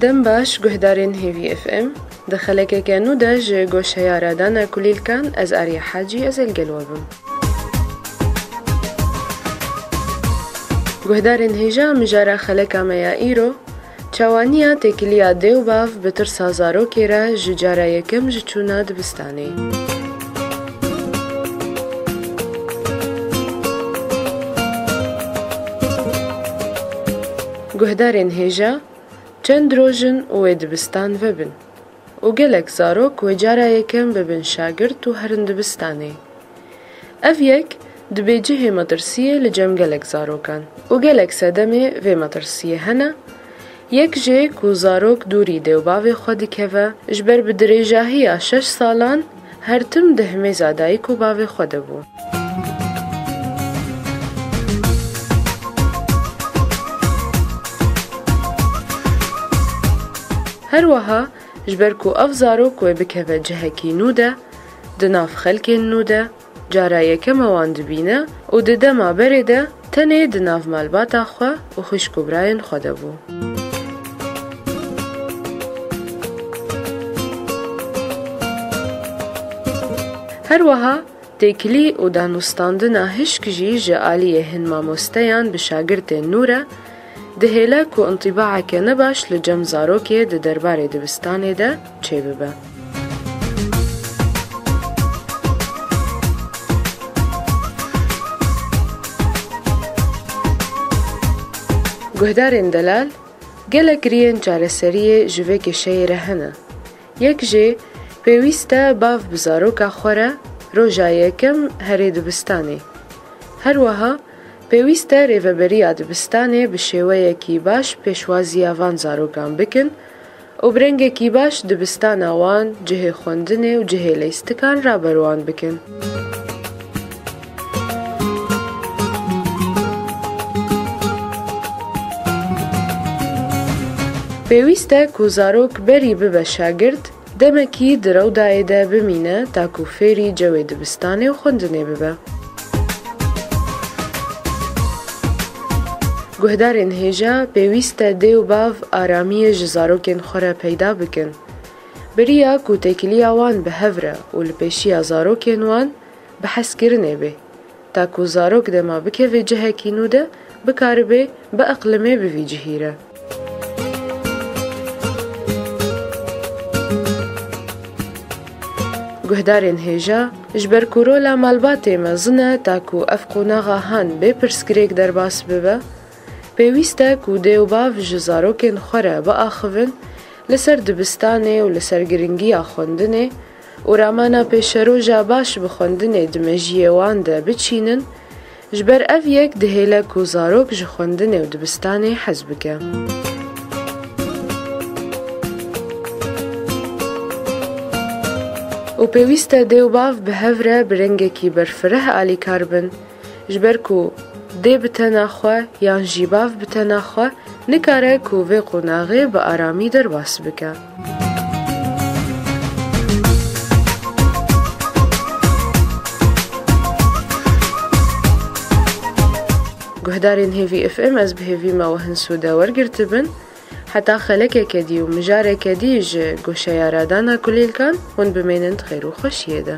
سردم باش گهدارین هیوی اف ام دخلك كانو داج گوشهیا رادانا کلیل کان از آریا حاجی از الگلوبم. گهدارین هیجا مجارا خلکا میا ایرو چوانیا تکلیا دیو باف بتر سازارو کرا ججارا یکم جچونا دبستانی. گهدارین هیجا چند روژن و دبستان وبن و گلک زاروک و جارا یکم ببن شاگرد و هرن دبستانی. اف یک دبی جه مدرسیه لجم گلک زاروکان و گلک سدمه و مدرسیه هنه یک جه کو زاروک دوری دیو باوی خودی که و جبر بدریجاهی 6 سالان هر تم دهمه زادایی کو باوی خود بو. هر وها جبر کو اف زاروک و بکه جهکی نوده دناف خلک نوده جارا یکم وان دبینه و دده ما برده تنه دناف مالباتا خواه و خوشکو براین خوده بو. هر وها تکلی و دانستاندنا هشک جی جعالیه هن ماموستیان بشاگرد نوره دهیله کو انطباعه که نباش لجم زاروکه ده درباره دبستانه ده چه ببه. گهدارین دلال گلک ریین چارەسەریە جوێکێ شەیرە هەنە. یەک جێ پێویستە باف بزاروکا خوارە ڕۆژا یەکەم هەرێ دبستانێ. هەروەها پێویستە ڕێڤەبەریە دبستانێ بە شێوەیەکی باش پێشوازیە وان زاروکان بکن و برەنگێکی باش دبستانە وان جهێ خوێندنێ و جهێ لەیستەکان ڕابەروان بکن. پێویستە کو زارۆک بەری ببە شاگرد دەمەکی درەودایەدا بمینە تاکو فێری جەوێ دبستانێ و خوێندنێ ببە. گهدارên hêja pêwîst e dê û bav aramiyê ji zarokên xwe re peyda bikin. Biriya ku têkiliya wan bi hev re û li pêşiya zarokên wan bi hezkirinê bê. Ta ku zarok dema bikeve cihekî nû de bikaribe bi eqlimê bi vî cihî re. Guhdarên hêja ji ber ku rola malbatê mezin e ta ku ev qonaxa han bê pirsgirêk derbas bibe, pêwîst e ku dê û bav ji zarokên xwe re biaxivin li ser dibistanê û li ser giringiya xwendinê û ramana pêşeroja baş bi xwendinê di mejiyê wan de biçînin, ji ber ev yek dihêle ku zarok ji xwendinê û dibistanê hez bike. û pêwîst e dê û bav bi hev re bi rengekî berfireh alîkar bin, ji ber ku dê bi tena xwe yan jî bav bi tena xwe nikare ku vê qonaxê bi aramî derbas bike. Guhdarên hêvî FM ez bi hêvî me we hin sûde wergirtibin, heta xelekeke dî û mijareke dî ji goşeya radana kulîlkan hûn bimênin xêr û xweşiyê de.